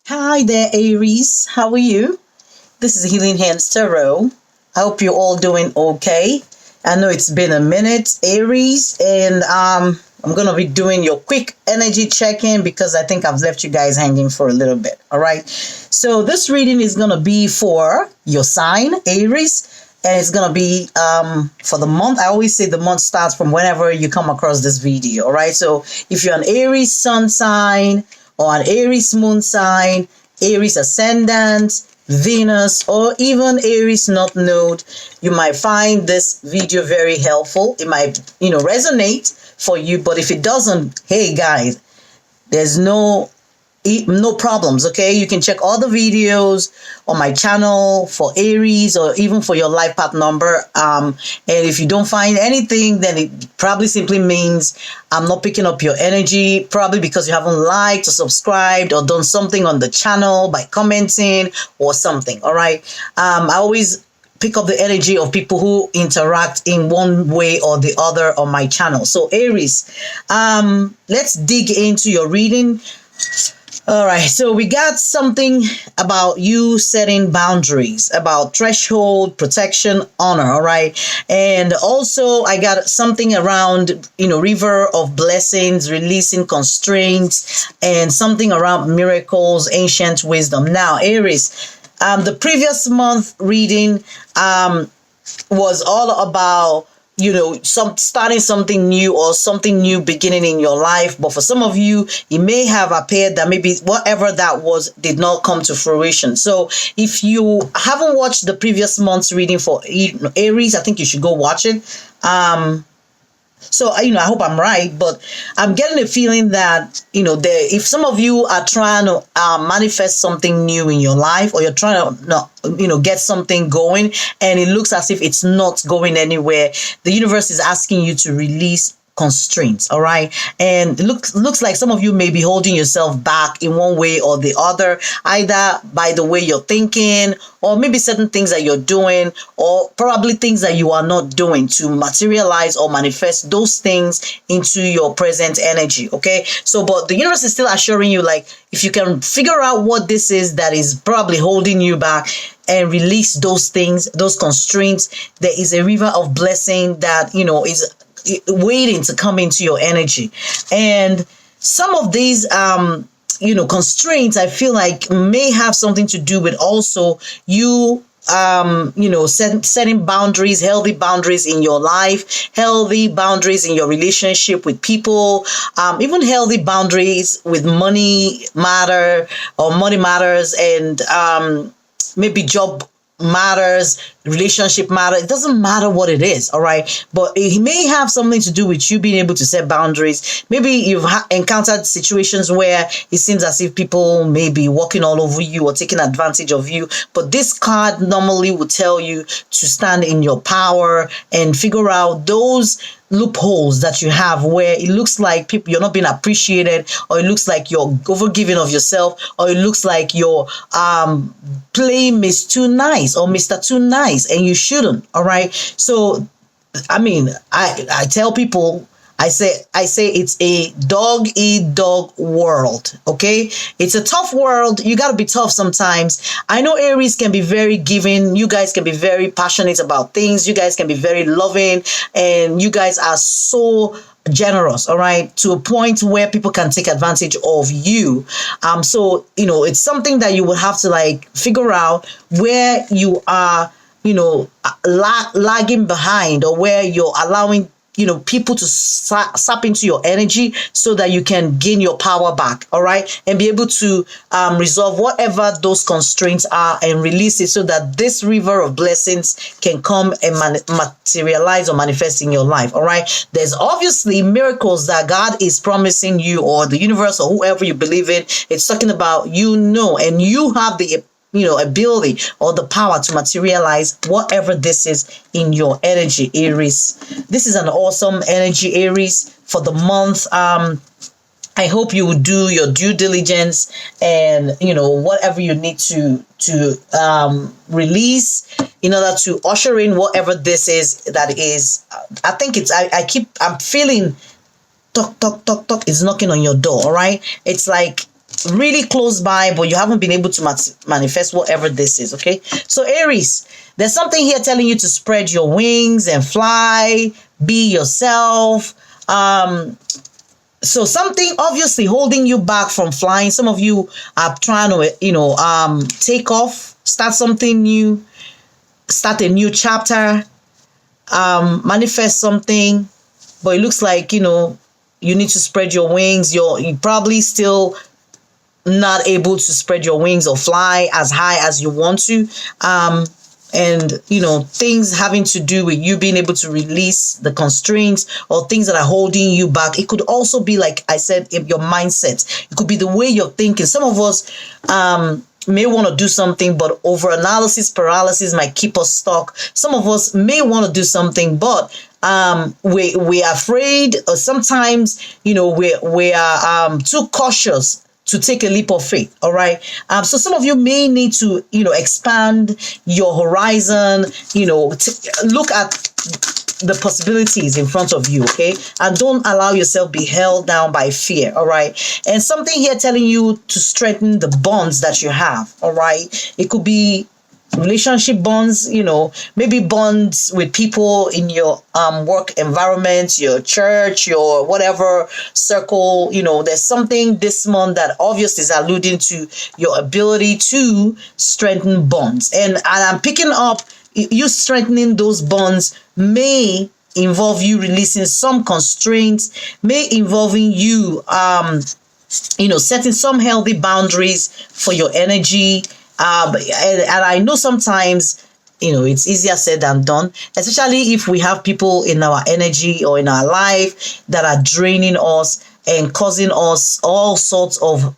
Hi there, Aries. How are you? This is Healing Hands Tarot. I hope you're all doing okay. I know it's been a minute, Aries, and I'm gonna be doing your quick energy check-in because I think I've left you guys hanging for a little bit. All right. So this reading is gonna be for your sign, Aries. And it's gonna be for the month. I always say the month starts from whenever you come across this video. All right. So if you're an Aries sun sign or an Aries moon sign, Aries ascendant, Venus, or even Aries North Node, you might find this video very helpful. It might, resonate for you. But if it doesn't, hey guys, there's no problems. Okay, you can check all the videos on my channel for Aries or even for your life path number, and if you don't find anything, then it probably simply means I'm not picking up your energy, probably because you haven't liked or subscribed or done something on the channel by commenting or something. All right. I always pick up the energy of people who interact in one way or the other on my channel. So Aries, let's dig into your reading. All right, so we got something about you setting boundaries, about threshold, protection, honor, all right? And also I got something around, river of blessings, releasing constraints, and something around miracles, ancient wisdom. Now, Aries, the previous month reading was all about starting something new or something new beginning in your life. But for some of you, it may have appeared that maybe whatever that was did not come to fruition. So if you haven't watched the previous month's reading for Aries, I think you should go watch it. So, I hope I'm right, but I'm getting a feeling that, if some of you are trying to manifest something new in your life, or you're trying to, get something going and it looks as if it's not going anywhere, the universe is asking you to release constraints. All right. And it looks like some of you may be holding yourself back in one way or the other, either by the way you're thinking, or maybe certain things that you're doing, or probably things that you are not doing to materialize or manifest those things into your present energy. Okay. So, but the universe is still assuring you, like, if you can figure out what this is that is probably holding you back and release those things, those constraints, there is a river of blessing that, is waiting to come into your energy. And some of these constraints, I feel like, may have something to do with also you setting boundaries, healthy boundaries in your life, healthy boundaries in your relationship with people, even healthy boundaries with money matters, and maybe job matters, relationship matters. It doesn't matter what it is, all right? But it may have something to do with you being able to set boundaries. Maybe you've encountered situations where it seems as if people may be walking all over you or taking advantage of you. But this card normally would tell you to stand in your power and figure out those loopholes that you have where it looks like you're not being appreciated, or it looks like you're overgiving of yourself, or it looks like you're playing Miss Too Nice or Mr. Too Nice, and you shouldn't. All right. So I tell people, I say it's a dog eat dog world. Okay. It's a tough world. You got to be tough sometimes. I know Aries can be very giving. You guys can be very passionate about things. You guys can be very loving, and you guys are so generous, all right, to a point where people can take advantage of you. So, it's something that you will have to figure out where you are, lagging behind, or where you're allowing people to sap into your energy so that you can gain your power back, all right, and be able to resolve whatever those constraints are and release it so that this river of blessings can come and materialize or manifest in your life, all right? There's obviously miracles that God is promising you, or the universe, or whoever you believe in. It's talking about, and you have the ability or the power to materialize whatever this is in your energy, Aries. This is an awesome energy, Aries, for the month. I hope you will do your due diligence and, whatever you need to release in order to usher in whatever this is that is. I think I'm feeling talk is knocking on your door, all right? It's like really close by, but you haven't been able to manifest whatever this is. Okay, so Aries, there's something here telling you to spread your wings and fly, be yourself. So something obviously holding you back from flying. Some of you are trying to take off, start something new, start a new chapter, manifest something, but it looks like you need to spread your wings. You probably still not able to spread your wings or fly as high as you want to. And things having to do with you being able to release the constraints or things that are holding you back. It could also be, like I said, your mindset. It could be the way you're thinking. Some of us may want to do something, but over analysis paralysis might keep us stuck. Some of us may want to do something, but we're afraid, or sometimes we are too cautious to take a leap of faith. All right. So some of you may need to, expand your horizon, look at the possibilities in front of you. Okay. And don't allow yourself be held down by fear. All right. And something here telling you to strengthen the bonds that you have. All right. It could be relationship bonds, maybe bonds with people in your work environment, your church, your whatever circle. There's something this month that obviously is alluding to your ability to strengthen bonds. And I'm picking up you strengthening those bonds may involve you releasing some constraints, may involving you setting some healthy boundaries for your energy. And I know sometimes, it's easier said than done, especially if we have people in our energy or in our life that are draining us and causing us all sorts of,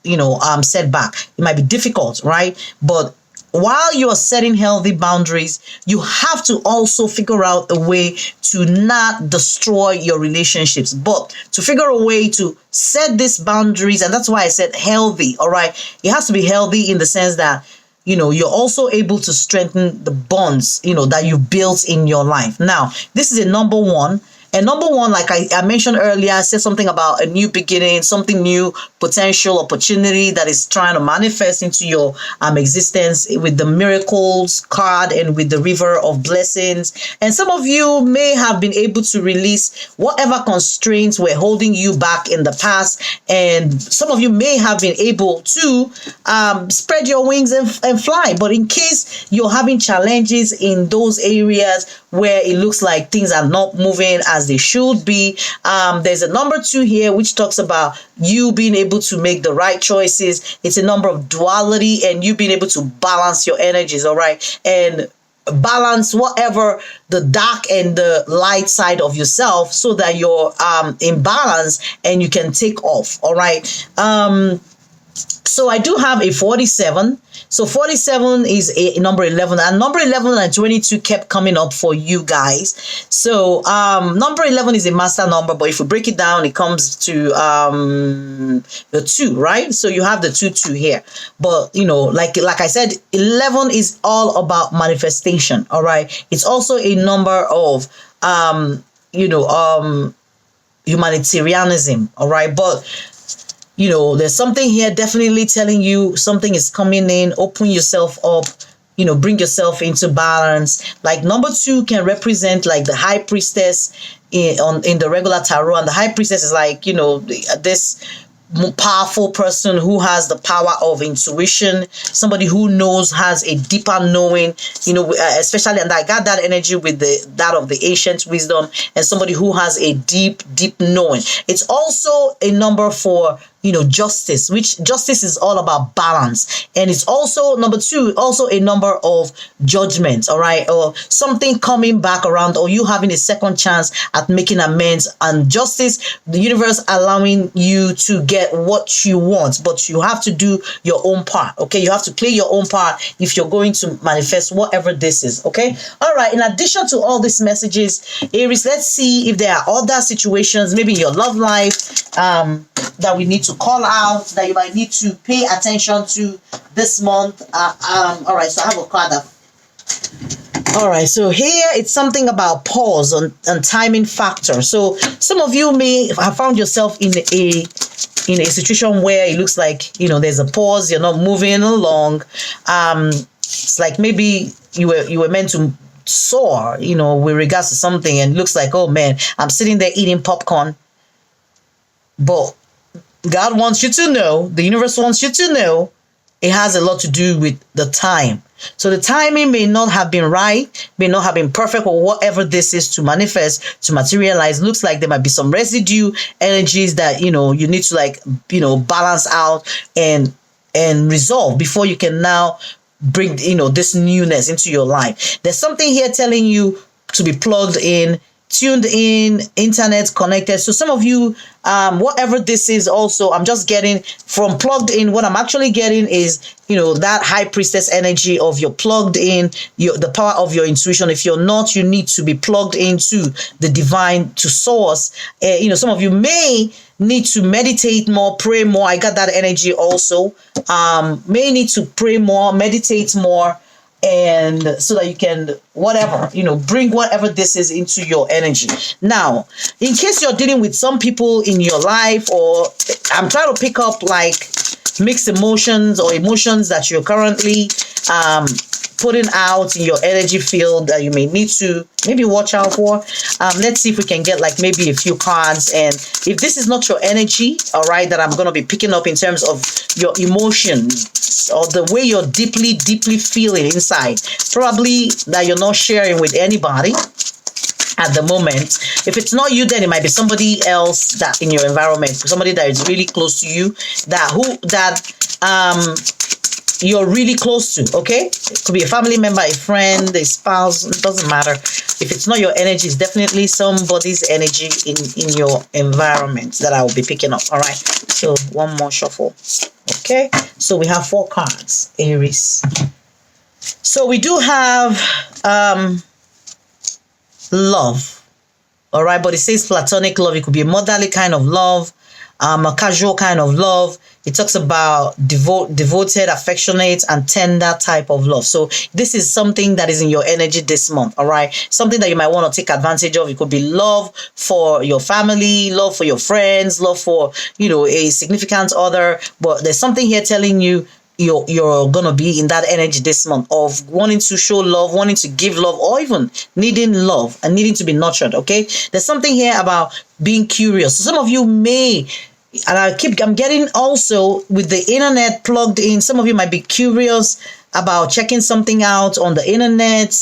setback. It might be difficult, right? But while you are setting healthy boundaries, you have to also figure out a way to not destroy your relationships, but to figure a way to set these boundaries. And that's why I said healthy. All right. It has to be healthy in the sense that, you're also able to strengthen the bonds, that you built in your life. Now, this is a number one. And number one, like I mentioned earlier, I said something about a new beginning, something new, potential opportunity that is trying to manifest into your existence with the miracles card and with the river of blessings. And some of you may have been able to release whatever constraints were holding you back in the past. And some of you may have been able to spread your wings and fly. But in case you're having challenges in those areas where it looks like things are not moving as they should be, there's a number 2 here which talks about you being able to make the right choices. It's a number of duality and you being able to balance your energies. All right. And balance whatever the dark and the light side of yourself so that you're in balance and you can take off. All right. So I do have a 47. So 47 is a number 11, and number 11 and 22 kept coming up for you guys. So number 11 is a master number, but if we break it down, it comes to the 2, right? So you have the 2 here. But like I said, 11 is all about manifestation. All right. It's also a number of humanitarianism. All right. But there's something here definitely telling you something is coming in. Open yourself up, bring yourself into balance. Like number 2 can represent like the high priestess in the regular tarot. And the high priestess is like, this powerful person who has the power of intuition, somebody who knows, has a deeper knowing, especially, and I got that energy with that of the ancient wisdom, and somebody who has a deep knowing. It's also a number for justice, which justice is all about balance. And it's also number 2, also a number of judgment. All right. Or something coming back around, or you having a second chance at making amends. And justice, the universe allowing you to get what you want, but you have to do your own part. Okay. You have to play your own part if you're going to manifest whatever this is. Okay. All right. In addition to all these messages, Aries, let's see if there are other situations, maybe in your love life, that we need to call out, that you might need to pay attention to this month. All right, so I have a card up. All right, so here it's something about pause and timing factor. So some of you may have found yourself in in a situation where it looks like, there's a pause, you're not moving along. It's like maybe you were meant to soar, with regards to something, and it looks like, oh man, I'm sitting there eating popcorn. But God wants you to know, the universe wants you to know, it has a lot to do with the time. So the timing may not have been right, may not have been perfect, or whatever this is to manifest, to materialize. Looks like there might be some residue energies that, you need to balance out and resolve before you can now bring, this newness into your life. There's something here telling you to be plugged in, tuned in, internet connected. So some of you, whatever this is, also, I'm just getting from plugged in. What I'm actually getting is, that high priestess energy of you're plugged in, the power of your intuition. If you're not, you need to be plugged into the divine, to source. Some of you may need to meditate more, pray more. I got that energy also. May need to pray more, meditate more, and so that you can bring whatever this is into your energy. Now, in case you're dealing with some people in your life, or I'm trying to pick up like mixed emotions or emotions that you're currently putting out in your energy field that you may need to maybe watch out for. Let's see if we can get like maybe a few cards. And if this is not your energy, all right, that I'm going to be picking up in terms of your emotions or the way you're deeply, deeply feeling inside, probably that you're not sharing with anybody at the moment. If it's not you, then it might be somebody else that in your environment, somebody that is really close to you, that you're really close to. Okay, it could be a family member, a friend, a spouse. It doesn't matter. If it's not your energy, it's definitely somebody's energy in your environment that I will be picking up. All right, so one more shuffle. Okay, so we have 4 cards, Aries. So we do have love. All right, but it says platonic love. It could be a motherly kind of love, a casual kind of love. It talks about devoted, affectionate, and tender type of love. So this is something that is in your energy this month. All right, something that you might want to take advantage of. It could be love for your family, love for your friends, love for a significant other. But there's something here telling you you're gonna be in that energy this month of wanting to show love, wanting to give love, or even needing love and needing to be nurtured. Okay, there's something here about being curious. So some of you may, and I'm getting also with the internet plugged in, some of you might be curious about checking something out on the internet.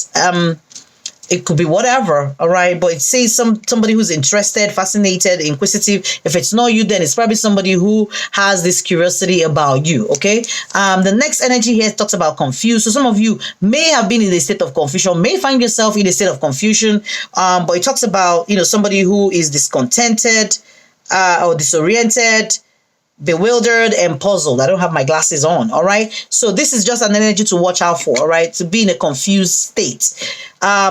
It could be whatever, all right? But it says somebody who's interested, fascinated, inquisitive. If it's not you, then it's probably somebody who has this curiosity about you, okay? The next energy here talks about confused. So some of you may have been in a state of confusion, may find yourself in a state of confusion, but it talks about, somebody who is discontented or disoriented, bewildered, and puzzled. I don't have my glasses on. All right, so this is just an energy to watch out for. All right, to be in a confused state.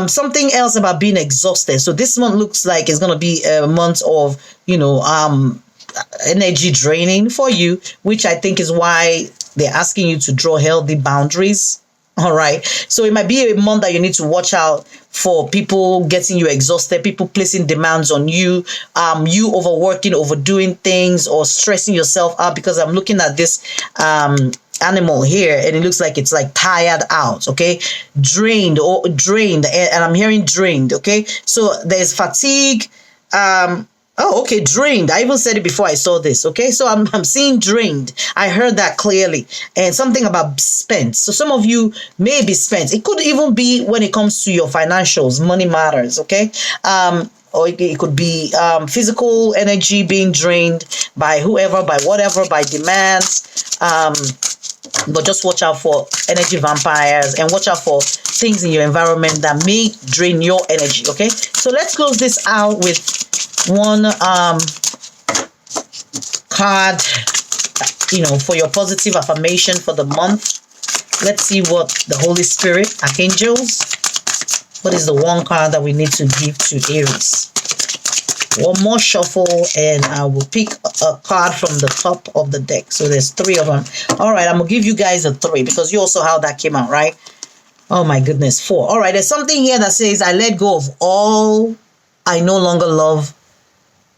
Something else about being exhausted. So this month looks like it's going to be a month of energy draining for you, which I think is why they're asking you to draw healthy boundaries. All right, so it might be a month that you need to watch out for people getting you exhausted, people placing demands on you, you overworking, overdoing things, or stressing yourself out, because I'm looking at this animal here and it looks like it's like tired out. Okay, drained, and I'm hearing drained. Okay, so there's fatigue. Oh, okay, drained. I even said it before I saw this. Okay, so I'm seeing drained. I heard that clearly. And something about spent. So some of you may be spent. It could even be when it comes to your financials, money matters. Okay, or it could be physical energy being drained by whoever, by whatever, by demands. But just watch out for energy vampires and watch out for things in your environment that may drain your energy. Okay, so let's close this out with one card, for your positive affirmation for the month. Let's see what the Holy Spirit, archangels, what is the one card that we need to give to Aries. One more shuffle and I will pick a card from the top of the deck. So there's 3 of them. All right, I'm gonna give you guys a 3 because you also how that came out, right? Oh my goodness, 4. All right, there's something here that says I let go of all I no longer love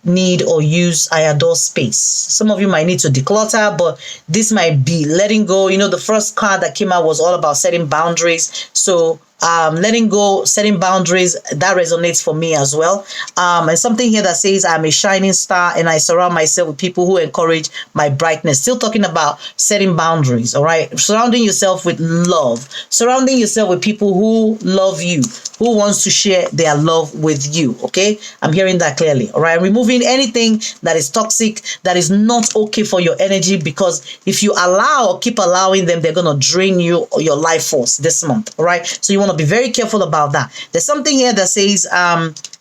need or use I adore space. Some of you might need to declutter, but this might be letting go. You know, the first card that came out was all about setting boundaries. So letting go, setting boundaries, that resonates for me as well. And something here that says I'm a shining star and I surround myself with people who encourage my brightness. Still talking about setting boundaries, all right? Surrounding yourself with love, surrounding yourself with people who love you, who wants to share their love with you, okay? I'm hearing that clearly, all right? Removing anything that is toxic, that is not okay for your energy, because if you allow or keep allowing them, they're going to drain you or your life force this month, all right? So you want to be very careful about that. There's something here that says,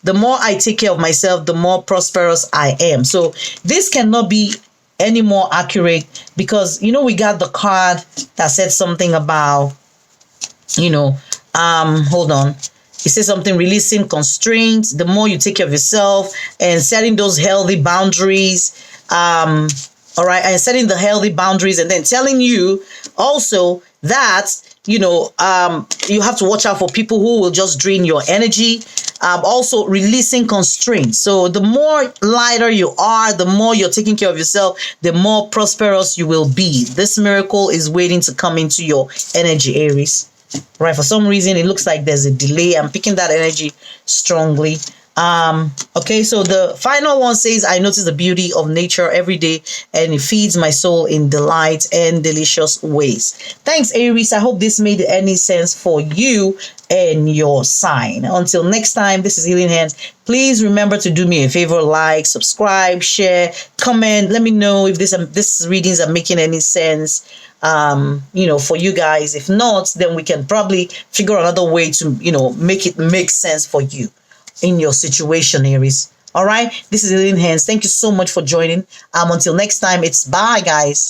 the more I take care of myself, the more prosperous I am. So this cannot be any more accurate, because, you know, we got the card that said something about, you know, hold on. It says something, releasing constraints. The more you take care of yourself and setting those healthy boundaries, all right, and setting the healthy boundaries, and then telling you also that, you know, you have to watch out for people who will just drain your energy. Also releasing constraints. So the more lighter you are, the more you're taking care of yourself, the more prosperous you will be. This miracle is waiting to come into your energy, Aries. Right, for some reason it looks like there's a delay. I'm picking that energy strongly. Okay, so the final one says, I notice the beauty of nature every day and it feeds my soul in delight and delicious ways. Thanks, Aries. I hope this made any sense for you and your sign. Until next time, this is Healing Hands. Please remember to do me a favor, like, subscribe, share, comment. Let me know if this readings are making any sense, you know, for you guys. If not, then we can probably figure another way to, you know, make it make sense for you in your situation, Aries. All right, this is Healing Hands. Thank you so much for joining. Until next time, it's bye, guys.